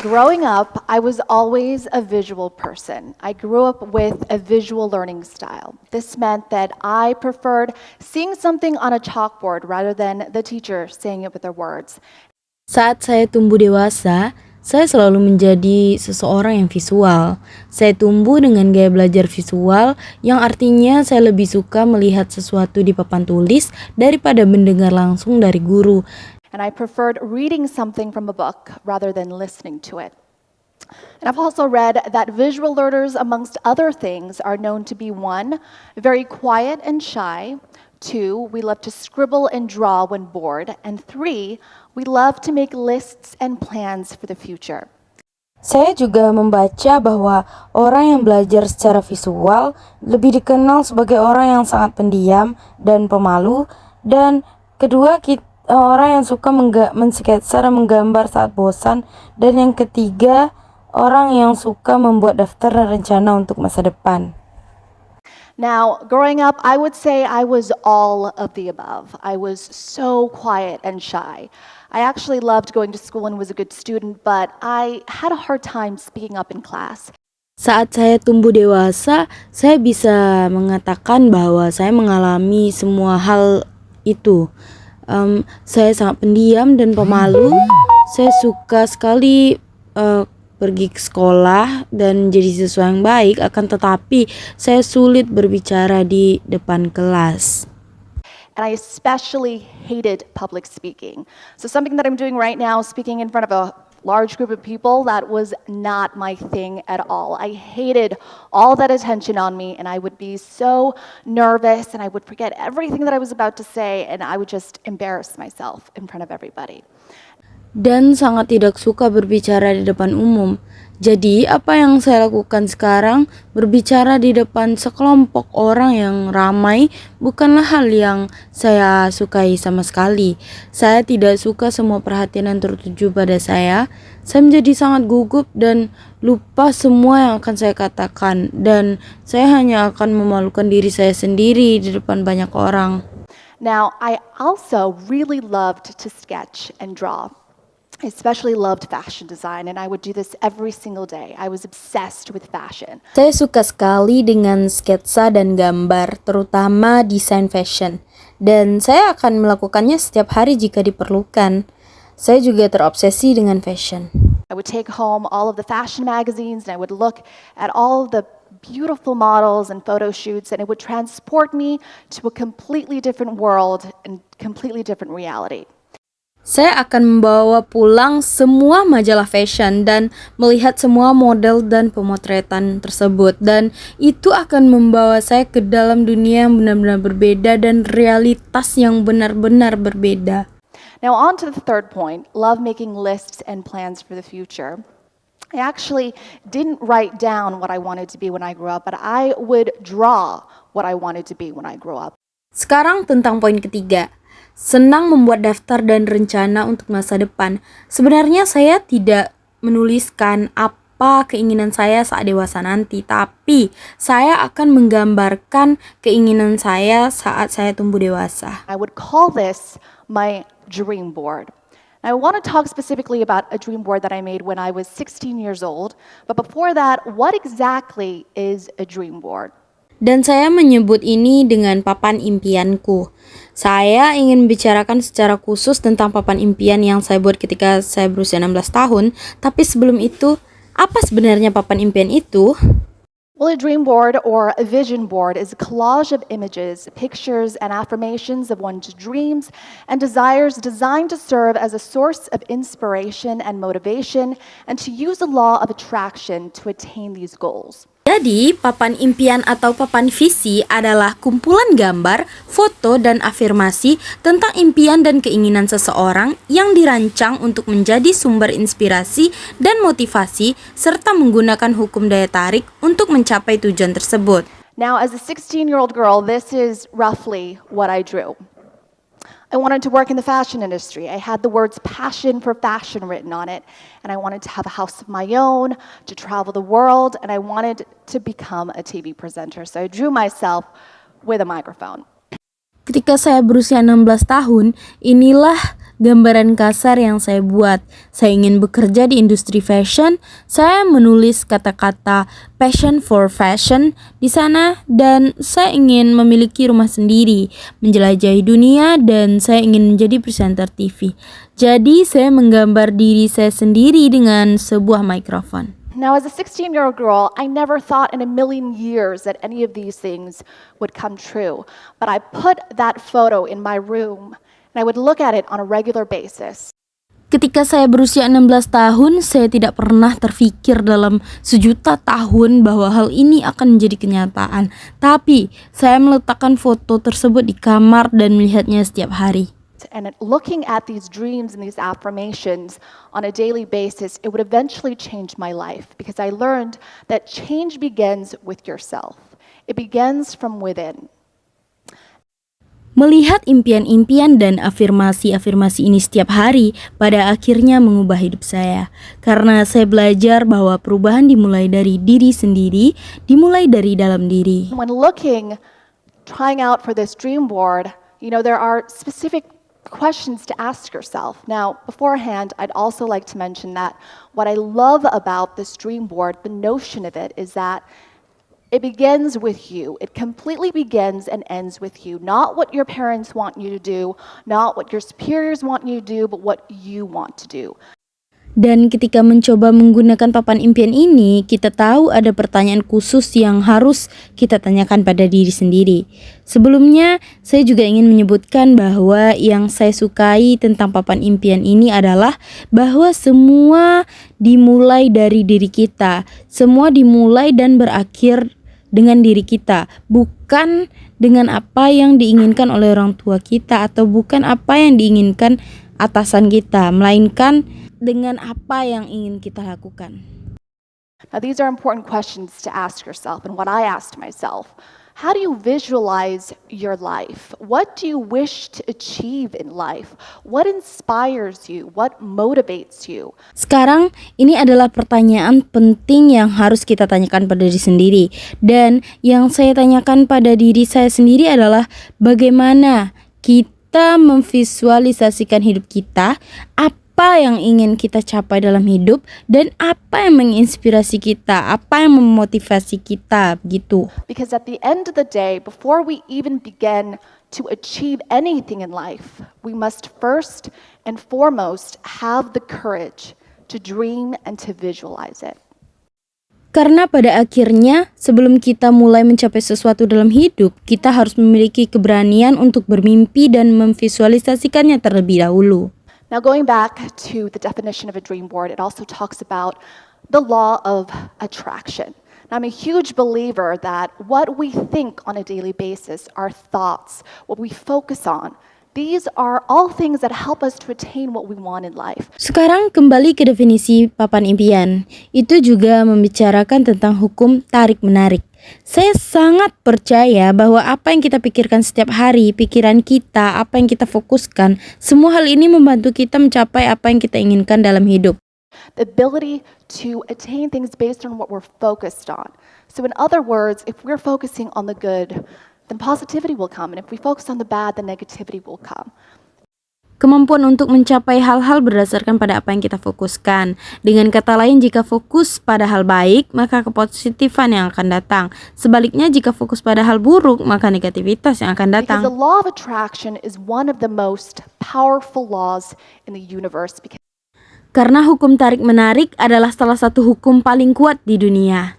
growing up, I was always a visual person. I grew up with a visual learning style. This meant that I preferred seeing something on a chalkboard rather than the teacher saying it with their words. Saat saya tumbuh dewasa, saya selalu menjadi seseorang yang visual. Saya tumbuh dengan gaya belajar visual, yang artinya saya lebih suka melihat sesuatu di papan tulis daripada mendengar langsung dari guru. And I preferred reading something from a book rather than listening to it. And I've also read that visual learners, amongst other things, are known to be 1, very quiet and shy, 2, we love to scribble and draw when bored, and 3, we love to make lists and plans for the future. Saya juga membaca bahwa orang yang belajar secara visual lebih dikenal sebagai orang yang sangat pendiam dan pemalu, dan kedua orang yang suka mensketsa dan menggambar saat bosan, dan yang ketiga orang yang suka membuat daftar dan rencana untuk masa depan. Now, growing up, I would say I was all of the above. I was so quiet and shy. I actually loved going to school and was a good student, but I had a hard time speaking up in class. Saat saya tumbuh dewasa, saya bisa mengatakan bahwa saya mengalami semua hal itu. Saya sangat pendiam dan pemalu. Saya suka sekali pergi ke sekolah dan jadi siswa yang baik, akan tetapi saya sulit berbicara di depan kelas. And I especially hated public speaking. So something that I'm doing right now, speaking in front of a large group of people, that was not my thing at all. I hated all that attention on me, and I would be so nervous, and I would forget everything that I was about to say, and I would just embarrass myself in front of everybody. Dan sangat tidak suka berbicara di depan umum. Jadi apa yang saya lakukan sekarang, berbicara di depan sekelompok orang yang ramai, bukanlah hal yang saya sukai sama sekali. Saya tidak suka semua perhatian yang tertuju pada saya. Saya menjadi sangat gugup dan lupa semua yang akan saya katakan, dan saya hanya akan memalukan diri saya sendiri di depan banyak orang. Now, I also really loved to sketch and draw. I especially loved fashion design, and I would do this every single day. I was obsessed with fashion. Saya suka sekali dengan sketsa dan gambar, terutama desain fashion. Dan saya akan melakukannya setiap hari jika diperlukan. Saya juga terobsesi dengan fashion. I would take home all of the fashion magazines, and I would look at all the beautiful models and photo shoots, and it would transport me to a completely different world and completely different reality. Saya akan membawa pulang semua majalah fashion dan melihat semua model dan pemotretan tersebut, dan itu akan membawa saya ke dalam dunia yang benar-benar berbeda dan realitas yang benar-benar berbeda. Now on to the third point, love making lists and plans for the future. I actually didn't write down what I wanted to be when I grew up, but I would draw what I wanted to be when I grew up. Sekarang tentang poin ketiga. Senang membuat daftar dan rencana untuk masa depan. Sebenarnya saya tidak menuliskan apa keinginan saya saat dewasa nanti, tapi saya akan menggambarkan keinginan saya saat saya tumbuh dewasa. I would call this my dream board. I want to talk specifically about a dream board that I made when I was 16 years old, but before that, what exactly is a dream board? Dan saya menyebut ini dengan papan impianku. Saya ingin membicarakan secara khusus tentang papan impian yang saya buat ketika saya berusia 16 tahun. Tapi sebelum itu, apa sebenarnya papan impian itu? Well, a dream board or a vision board is a collage of images, pictures, and affirmations of one's dreams and desires designed to serve as a source of inspiration and motivation and to use the law of attraction to attain these goals. Jadi, papan impian atau papan visi adalah kumpulan gambar, foto, dan afirmasi tentang impian dan keinginan seseorang yang dirancang untuk menjadi sumber inspirasi dan motivasi serta menggunakan hukum daya tarik untuk mencapai tujuan tersebut. Now, as a 16-year-old girl, this is roughly what I drew. I wanted to work in the fashion industry. I had the words passion for fashion written on it. And I wanted to have a house of my own, to travel the world, and I wanted to become a TV presenter. So I drew myself with a microphone. Ketika saya berusia 16 tahun, inilah gambaran kasar yang saya buat. Saya ingin bekerja di industri fashion. Saya menulis kata-kata passion for fashion di sana dan saya ingin memiliki rumah sendiri, menjelajahi dunia dan saya ingin menjadi presenter TV. Jadi saya menggambar diri saya sendiri dengan sebuah mikrofon. Now, as a 16-year-old girl, I never thought in a million years that any of these things would come true. But I put that photo in my room, and I would look at it on a regular basis. Ketika saya berusia 16 tahun, saya tidak pernah terfikir dalam sejuta tahun bahwa hal ini akan menjadi kenyataan. Tapi, saya meletakkan foto tersebut di kamar dan melihatnya setiap hari. And looking at these dreams and these affirmations on a daily basis, it would eventually change my life because I learned that change begins with yourself. It begins from within. Melihat impian-impian dan afirmasi-afirmasi ini setiap hari pada akhirnya mengubah hidup saya. Karena saya belajar bahwa perubahan dimulai dari diri sendiri, dimulai dari dalam diri. When trying out for this dream board, there are specific questions to ask yourself. Now, beforehand, I'd also like to mention that what I love about this dream board, the notion of it, is that it begins with you. It completely begins and ends with you. Not what your parents want you to do, not what your superiors want you to do, but what you want to do. Dan ketika mencoba menggunakan papan impian ini, kita tahu ada pertanyaan khusus yang harus kita tanyakan pada diri sendiri. Sebelumnya, saya juga ingin menyebutkan bahwa yang saya sukai tentang papan impian ini adalah bahwa semua dimulai dari diri kita. Semua dimulai dan berakhir dengan diri kita, bukan dengan apa yang diinginkan oleh orang tua kita atau bukan apa yang diinginkan atasan kita, melainkan dengan apa yang ingin kita lakukan. Now, these are important questions to ask yourself, and what I asked myself. How do you visualize your life? What do you wish to achieve in life? What inspires you? What motivates you? Sekarang, ini adalah pertanyaan penting yang harus kita tanyakan pada diri sendiri. Dan yang saya tanyakan pada diri saya sendiri adalah bagaimana kita memvisualisasikan hidup kita, apa yang ingin kita capai dalam hidup, dan apa yang menginspirasi kita, apa yang memotivasi kita, begitu. Because at the end of the day, before we even begin to achieve anything in life, we must first and foremost have the courage to dream and to visualize it. Karena pada akhirnya, sebelum kita mulai mencapai sesuatu dalam hidup, kita harus memiliki keberanian untuk bermimpi dan memvisualisasikannya terlebih dahulu. Now, going back to the definition of a dream board, it also talks about the law of attraction. Now, I'm a huge believer that what we think on a daily basis, our thoughts, what we focus on, these are all things that help us to attain what we want in life. Sekarang kembali ke definisi papan impian. Itu juga membicarakan tentang hukum tarik-menarik. Saya sangat percaya bahwa apa yang kita pikirkan setiap hari, pikiran kita, apa yang kita fokuskan, semua hal ini membantu kita mencapai apa yang kita inginkan dalam hidup. The ability to attain things based on what we're focused on. So in other words, if we're focusing on the good, then positivity will come. And if we focus on the bad, then negativity will come. Kemampuan untuk mencapai hal-hal berdasarkan pada apa yang kita fokuskan. Dengan kata lain, jika fokus pada hal baik, maka kepositifan yang akan datang. Sebaliknya, jika fokus pada hal buruk, maka negativitas yang akan datang. Because the law of attraction is one of the most powerful laws in the universe. Karena hukum tarik-menarik adalah salah satu hukum paling kuat di dunia.